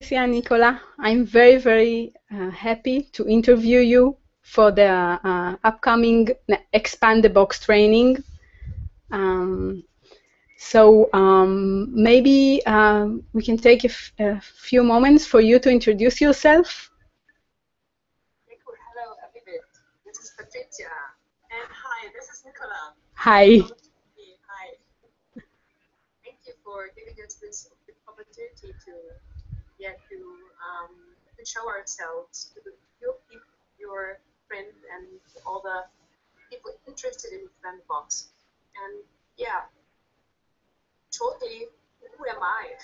Patricia and Nicola. I'm very, very happy to interview you for the upcoming Expand the Box training. Maybe we can take a few moments for you to introduce yourself. Hello, everybody. This is Patricia. And hi, this is Nicola. Hi. Hi. Thank you for giving us this opportunity to show ourselves to your people, your friends, and all the people interested in Sandbox. And yeah, shortly, who am I?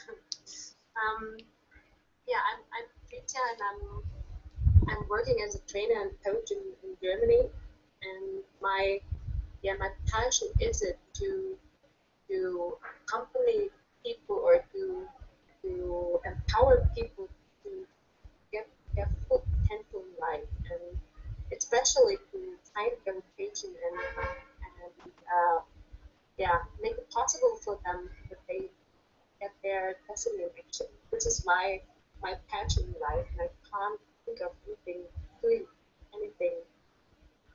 I'm Patricia, and I'm working as a trainer and coach in Germany. And my passion is it to accompany people or to empower people to get their full potential in life, and especially to find education and make it possible for them that they get their destiny in action. This is my passion in life, and I can't think of doing anything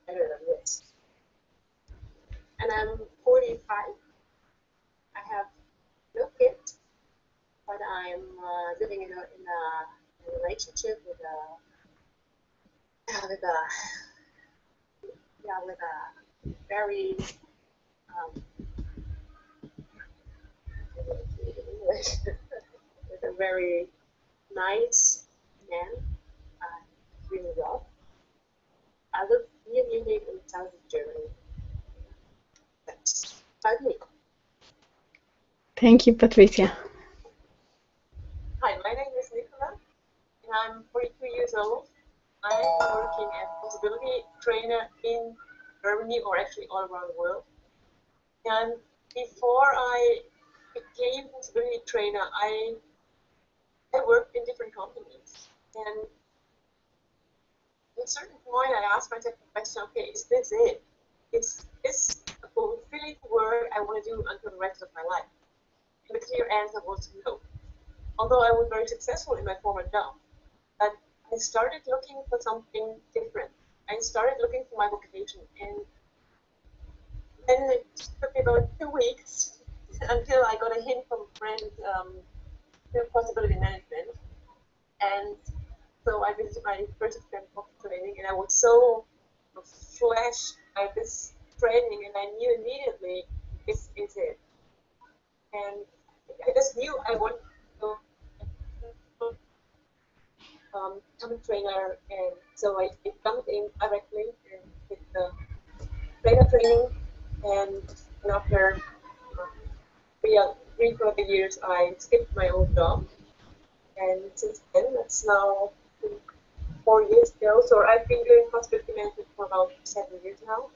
better than this. And I'm 45. I have no kids, but I'm living in a relationship with a very with a very nice man. Really well. I live near Munich in the south of Germany. That's about me. Thank you, Patricia. Hi, my name is Nicola, and I'm 42 years old. I'm working as a possibility trainer in Germany, or actually all around the world. And before I became possibility trainer, I worked in different companies. And at a certain point, I asked myself the question, okay, is this it? Is this a fulfilling work I want to do until the rest of my life? And the clear answer was no. Although I was very successful in my former job. But I started looking for something different. I started looking for my vocation. And then it took me about 2 weeks until I got a hint from a friend to possibility management. And so I visited my first Sandbox training, and I was so flashed by this training, and I knew immediately this is it. And I just knew I wanted to become a trainer, and so I jumped in directly and did the trainer training, and after 3 years, I skipped my old job, and since then, that's now 4 years ago. So I've been doing possibility management for about 7 years now,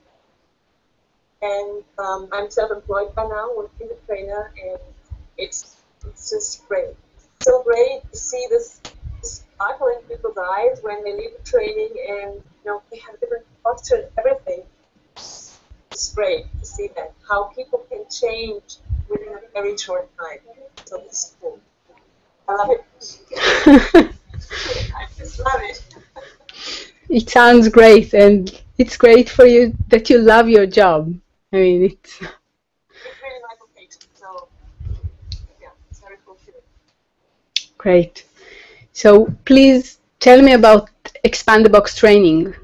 and I'm self-employed by now, working as a trainer, and it's just great. It's so great to see this sparkle in people's eyes when they leave the training, and they have different posture and everything. It's great to see that how people can change within a very short time. So it's cool. I love it. I just love it. It sounds great, and it's great for you that you love your job. I mean, it's really my vocation, so yeah, it's very fulfilling. Great. So please tell me about Expand the Box training.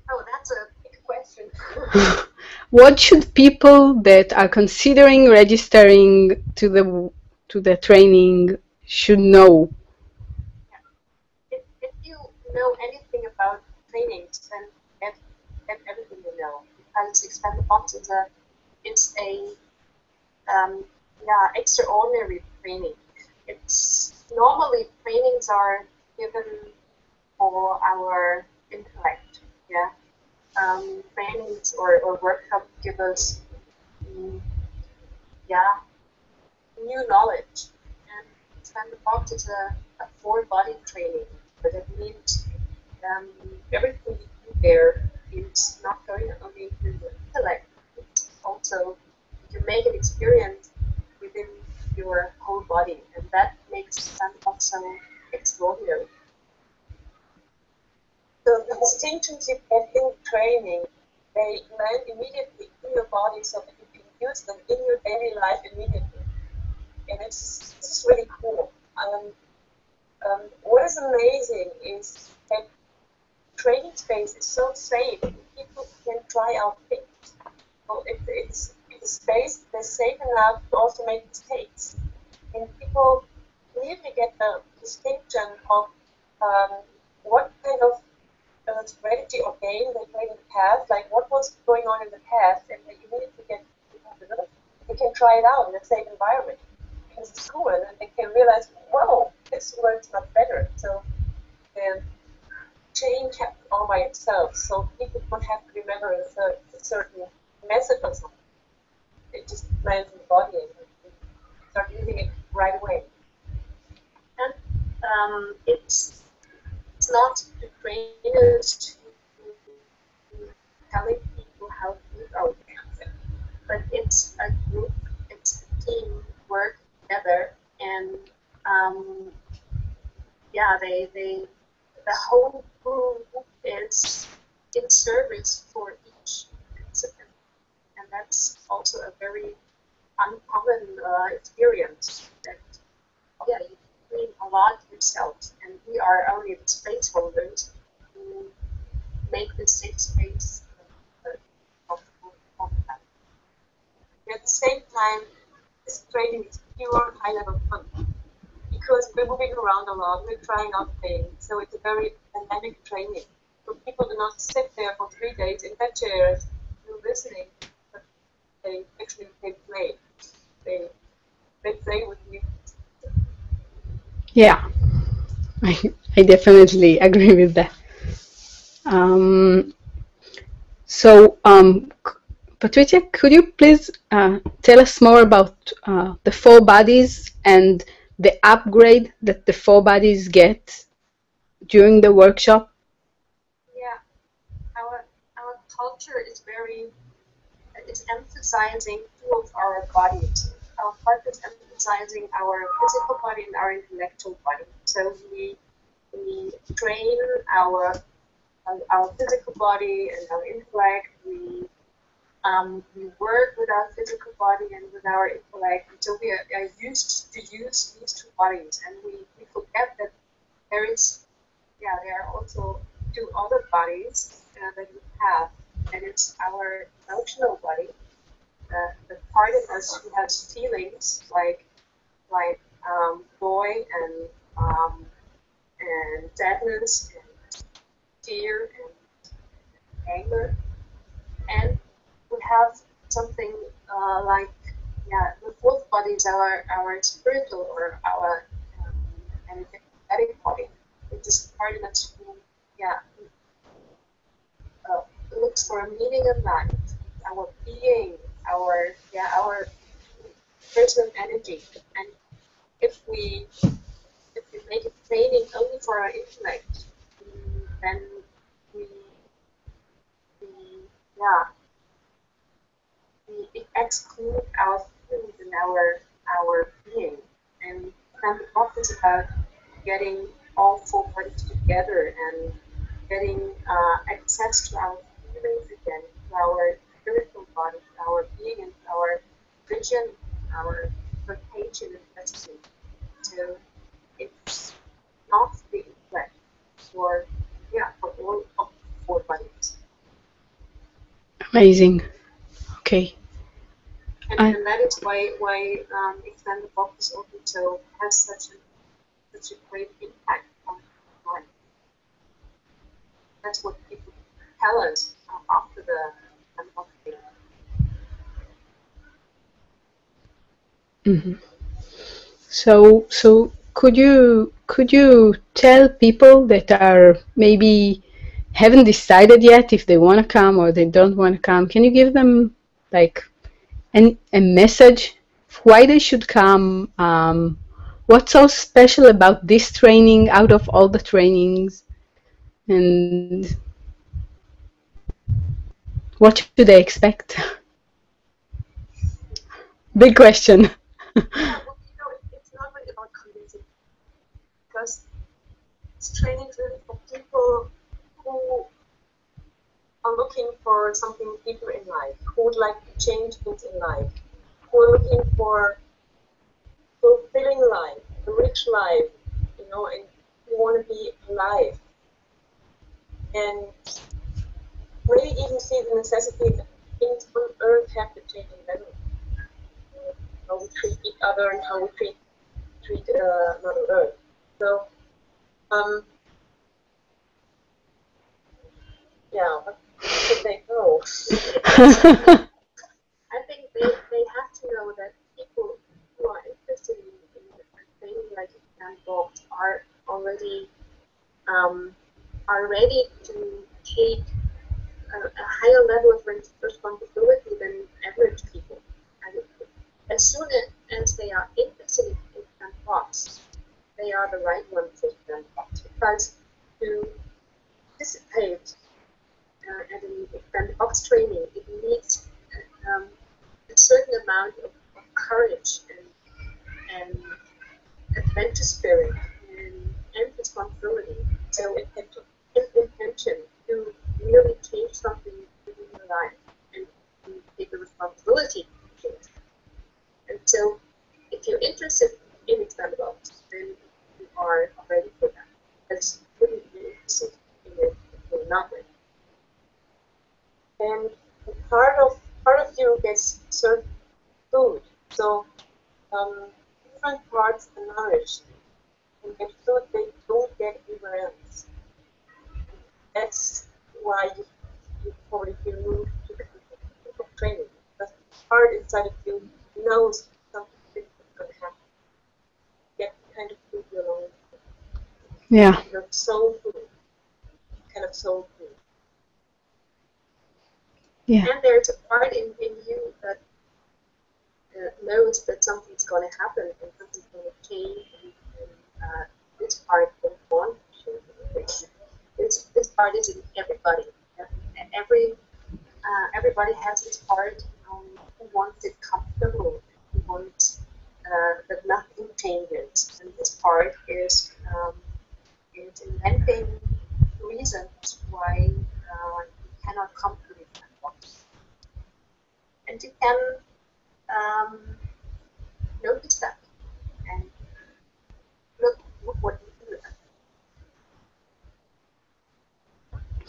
Oh, that's a big question. What should people that are considering registering to the training should know? If you know anything about trainings, then everything you know, because Expand the Box is a extraordinary training. It's normally trainings are given for our intellect, trainings or workshops give us new knowledge. And Expand the Box is a full body training, but it means everything you do there is not going only into the intellect, it's also you make an experience within your whole body, and that makes Sandbox so extraordinary. So the distinctions you get in training, they land immediately in your body so that you can use them in your daily life immediately. And it's really cool. What is amazing is that training space is so safe. People can try out things. So it's a space that's safe enough to also make mistakes. And people immediately get the distinction of what kind of strategy or game they played in the past, like what was going on in the past, and they immediately get they can try it out in a safe environment. Because it's cool, and then they can realize, whoa, this works much better. So change happens all by itself. So people don't have to remember a certain method or something. It just lands in the body and you start using it right away. And it's not the trainers telling people how to use our concept, but it's a group, it's a team work together, and yeah, the whole group is in service for each participant, and that's also a very uncommon experience. That yeah, you train a lot yourself, and we are only the space holders who make this safe space comfortable all the time. At the same time, this training is pure high-level fun because we're moving around a lot, we're trying out things, so it's a very dynamic training. So people do not sit there for 3 days in their chairs, listening, but they actually play. They play with you. Yeah, I definitely agree with that. Patricia, could you please tell us more about the 4 bodies and the upgrade that the 4 bodies get during the workshop? Yeah, our culture is emphasizing 2 of our bodies. Our part is emphasizing our physical body and our intellectual body. So we train our physical body and our intellect. We work with our physical body and with our intellect. And so we are used to use these 2 bodies, and we forget that there are also 2 other bodies that we have, and it's our emotional body, the part of us who has feelings like joy and sadness and fear and anger, and we have something the 4th body is our spiritual or our energetic body. It's just part of us who looks for a meaning in life, our being, our personal energy. And if we make a training only for our intellect, then we exclude our feelings and our being. And then the talk is about getting all 4 bodies together and getting access to our feelings again, to our spiritual body, to our being, and to our vision, our vocation and destiny. So it's not the intellect for all of 4 bodies. Amazing. Okay. And that is why Expand the Box also has such a great impact on life. That's what people tell us after the unboxing. Mm-hmm. So could you tell people that are maybe haven't decided yet if they want to come or they don't want to come? Can you give them like a message why they should come? What's so special about this training out of all the trainings, and what should they expect? Big question. convincing, because it's training really for people who are looking for something deeper in life, who would like to change things in life, who are looking for fulfilling life, a rich life, you know, and who want to be alive. And maybe even see the necessity that things on earth have to change in general. How we treat each other and how we treat Mother Earth. So, yeah, but should they go? I think they have to know that people who are interested in training like Expandbox are already are ready to take a higher level of responsibility than average people. And as soon as they are interested in Expandbox, they are the right ones for Expandbox, because to participate at an Expandbox training, it needs a certain amount of courage and adventure spirit and responsibility. So intention to really change something in your life and to take the responsibility to change. And so if you're interested in Expandbox, then you are ready for that. Because you wouldn't be interested in it if you're not ready. And part of you gets served food. So different parts are nourished and get food they don't get anywhere else. That's why you probably feel moved to the training. Because the part inside of you knows something big is going to happen. Get the kind of food you're longing for. Yeah. Your soul food. Kind of soul food. Yeah. And there's a part in you that knows that something's going to happen and something's going to change, and this part will want to change. This part is in everybody. Everybody has this part who wants it comfortable, who wants that nothing changes, and this part is inventing reasons why you cannot come to this box. And you can notice that and look what you do with that.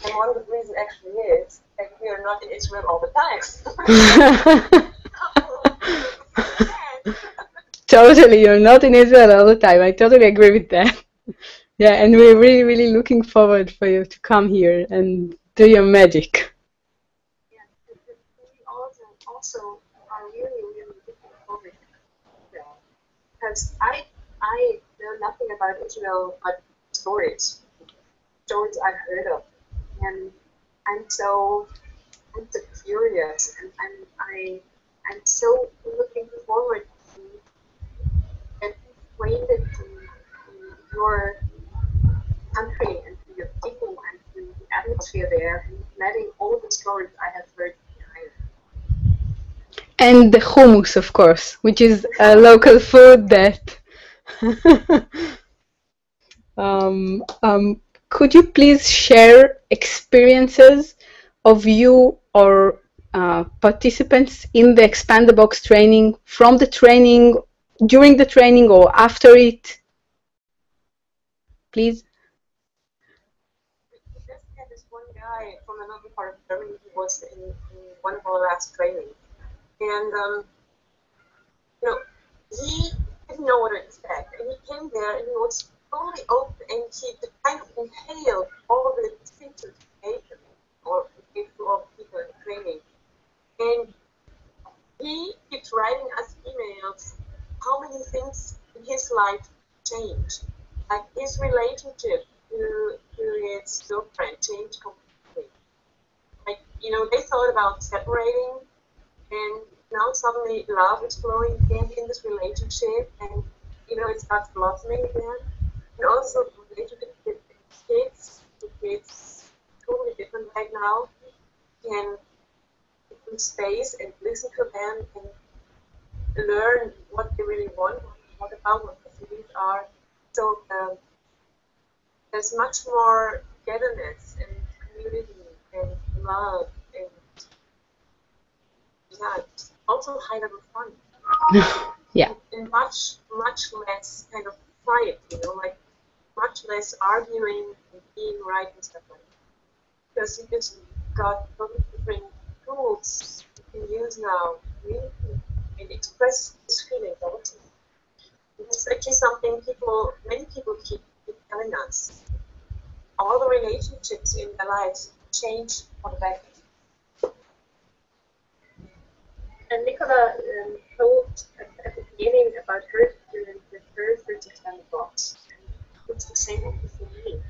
And one of the reasons actually is that we are not in Israel all the time. Totally, you're not in Israel all the time. I totally agree with that. Yeah, and we're really, really looking forward for you to come here and do your magic. Yeah, we also are really, really looking forward to that. Because I know nothing about Israel but stories I've heard of, and I'm so curious, and I'm so looking forward to get acquainted to your country and to your people and to the atmosphere there, and letting all the stories I have heard behind. And the hummus, of course, which is a local food that could you please share experiences of you or participants in the Expandbox training, from the training, during the training, or after it? Please. We just had this one guy from another part of Germany who was in one of our last trainings. And, you know, he didn't know what to expect. And he came there and he was totally open and he kind of inhaled all the things that he gave them, or gave to all the people in the training. And he keeps writing us emails how many things in his life changed. Like his relationship to his girlfriend changed completely. Like, you know, they thought about separating, and now suddenly love is flowing in this relationship, and, you know, it starts blossoming again. And also the relationship with kids, it's totally different right now. And give space and listen to them and learn what they really want, what about what they These are so there's much more togetherness and community and love and yeah, also high level fun. Yeah. And much less kind of fight, like much less arguing and being right and stuff like that. Because you just got so many different tools you can use now to communicate and express these feelings also. It's actually something many people keep telling us. All the relationships in their lives change for the better. And Nicola told at the beginning about her experience with her first experiment box. And it's the same also for me.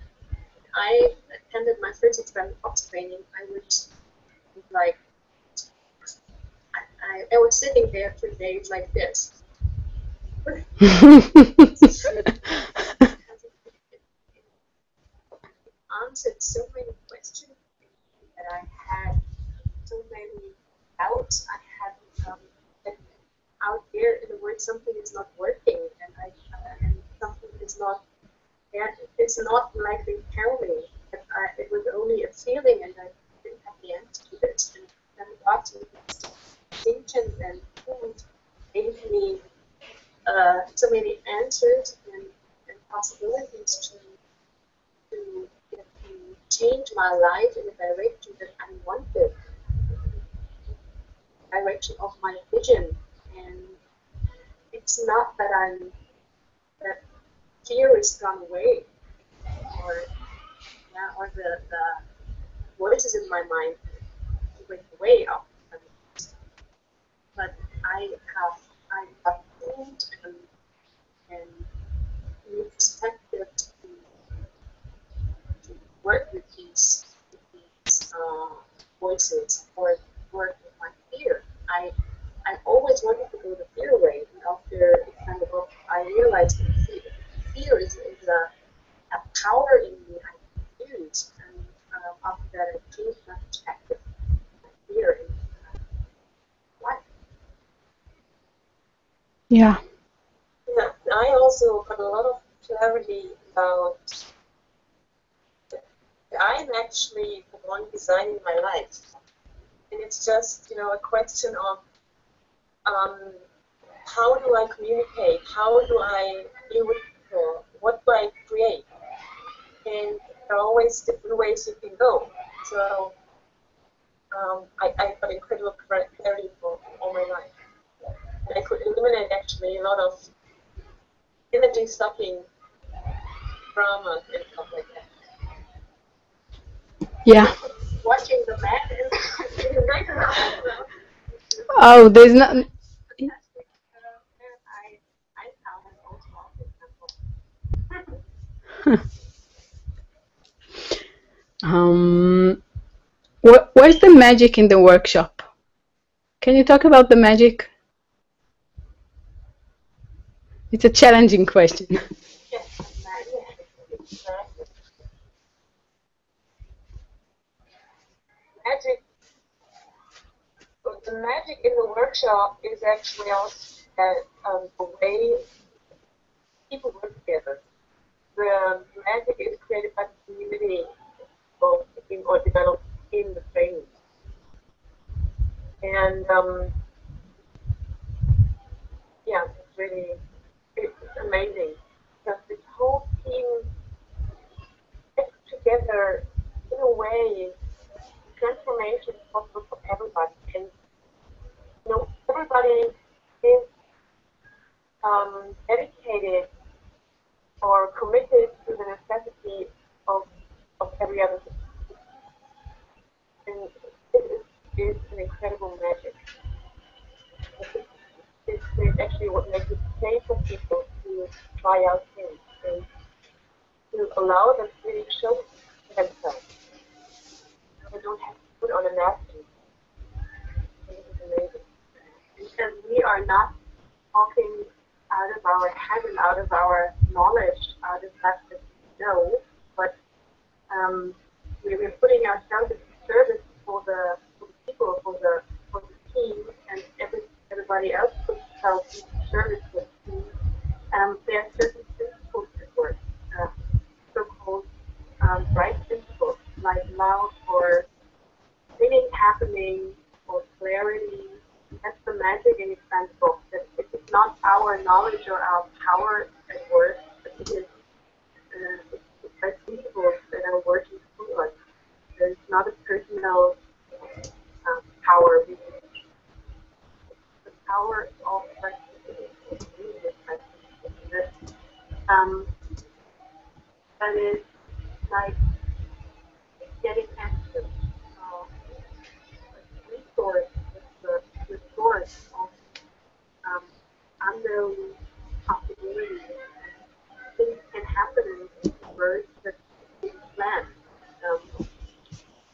I attended my first experiment box training. I was like, I was sitting there for days like this. Answered so many questions that I had, so many doubts I had. That out there in the world something is not working, and something is not. It's not like they tell me. It was only a feeling, and I didn't have the answer to this. And then God with distinctions and tools gave me so many answers and possibilities to change my life in the direction that I wanted, the direction of my vision. And it's not that fear is gone away, or the voices in my mind went away after. But I have tuned and new perspective to work with these voices or work with my fear. I always wanted to go the fear way, and after Istanbul, I realized that fear is a power in me I can use, and after that I changed my perspective, my fear in life. Yeah. Yeah, I also got a lot of clarity about I'm actually the one designing my life. And it's just, a question of how do I communicate? How do I deal with people? What do I create? And there are always different ways you can go. So I got incredible clarity for all my life. And I could eliminate actually a lot of energy sucking dramas and stuff like that. Yeah. Watching the man in the background. Oh, there's not. Fantastic. I found it also Where's the magic in the workshop? Can you talk about the magic? It's a challenging question. Yes, magic. The magic in the workshop is actually also that the way people work together. The magic is created by the community or developed in the training. And yeah, it's amazing because this whole team gets together in a way. Transformation is possible for everybody, and everybody is dedicated or committed to the necessity of every other thing. And it is an incredible magic. It's actually what makes it safe for people to try out things and to allow them to really show themselves. They don't have to put on a napkin. This is amazing. And we are not talking out of our head and out of our knowledge, out of that we know, but we're putting ourselves into service for the people, for the team, and everybody else puts themselves into service for the team. There are certain principles at work, so-called bright principles, like love or meaning happening or clarity. That's the magic in example. That it is not our knowledge or our power at work, but it is it's by principles that are working through us. There's not a personal power. The power of that that is like getting access resource, the source of unknown possibilities. Things can happen in the world that we didn't plan,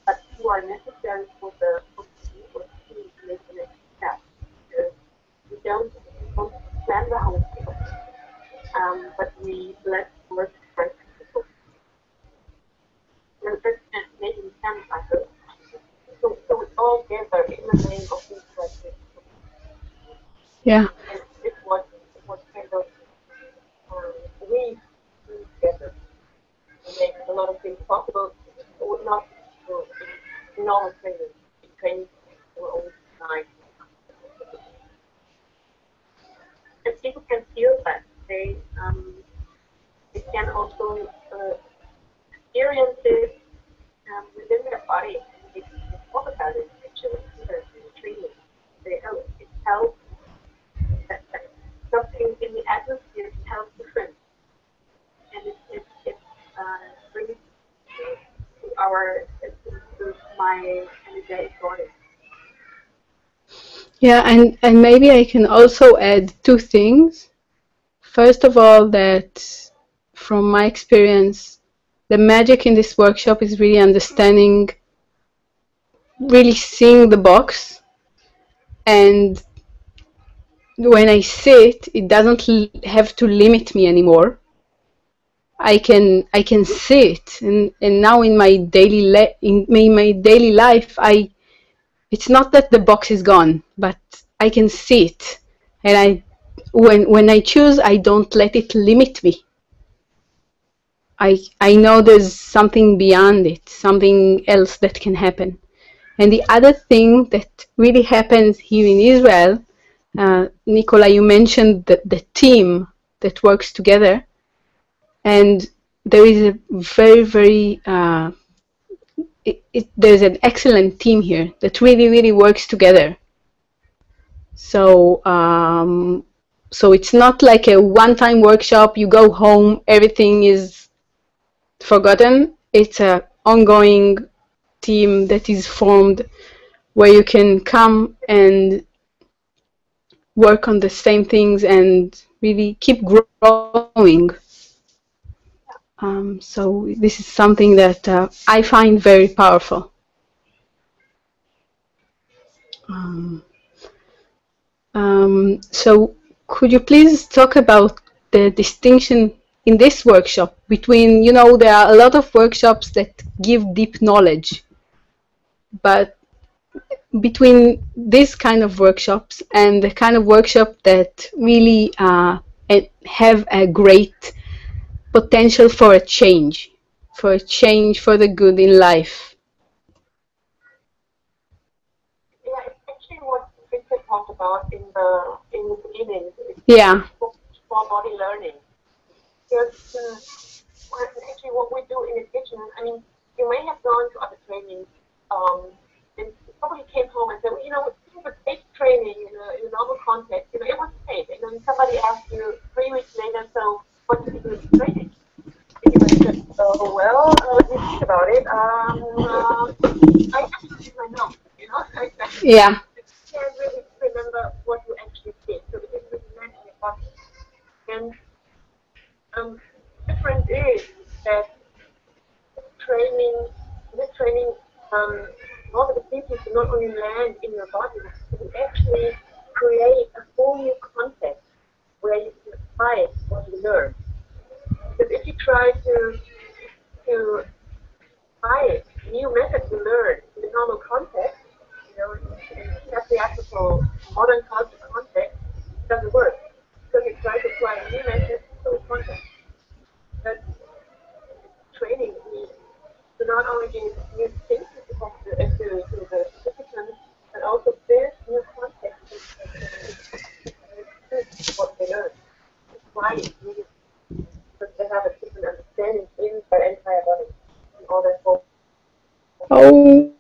but who are necessary for the team to make the next step. We don't plan the whole thing, but we let work right people. And making sense, I hope. So it's all together in the name of this project. Yeah. And it's what kind of we do together to make a lot of things possible. Not in normal training or all the time. And people can feel that they can also experience it within their body. They talk about it actually in the training. It helps something in the atmosphere tells different, and it brings to my energetic body. Yeah, and maybe I can also add two things. First of all, that from my experience, the magic in this workshop is really understanding, really seeing the box, and when I sit, it doesn't have to limit me anymore. I can see it, and now in my daily life, it's not that the box is gone, but I can see it, and when I choose, I don't let it limit me. I know there's something beyond it, something else that can happen. And the other thing that really happens here in Israel, Nicola, you mentioned the team that works together, and there is a very there's an excellent team here that really works together. So so it's not like a one-time workshop, you go home, everything is forgotten. It's an ongoing team that is formed where you can come and work on the same things and really keep growing. So this is something that I find very powerful. So could you please talk about the distinction in this workshop between, there are a lot of workshops that give deep knowledge, but between this kind of workshops and the kind of workshop that really have a great potential for a change for the good in life? Yeah, it's actually what Victor talked about in the beginning. Yeah. For body learning. Because actually what we do in addition, I mean, you may have gone to other trainings and you probably came home and said, well, this is a big training in a normal context. It was safe. And then somebody asked you 3 weeks later, so what did you do in the training? And you might say, oh, well, let me think about it. I actually did my notes, like that. Yeah. You can't really remember what you actually did. So it didn't really match your body. And the difference is that this training, all the activities do not only land in your body, but you actually create a whole new context where you can apply what you learn. Because if you try to apply new methods you learn in the normal context, in theatrical modern culture context, it doesn't work. Because we try to apply new methods to context. But training needs to not only give new things to the participants, but also build new contexts that suit what they learn. Why it's needed, because they have a different understanding in their entire body in order for Oh,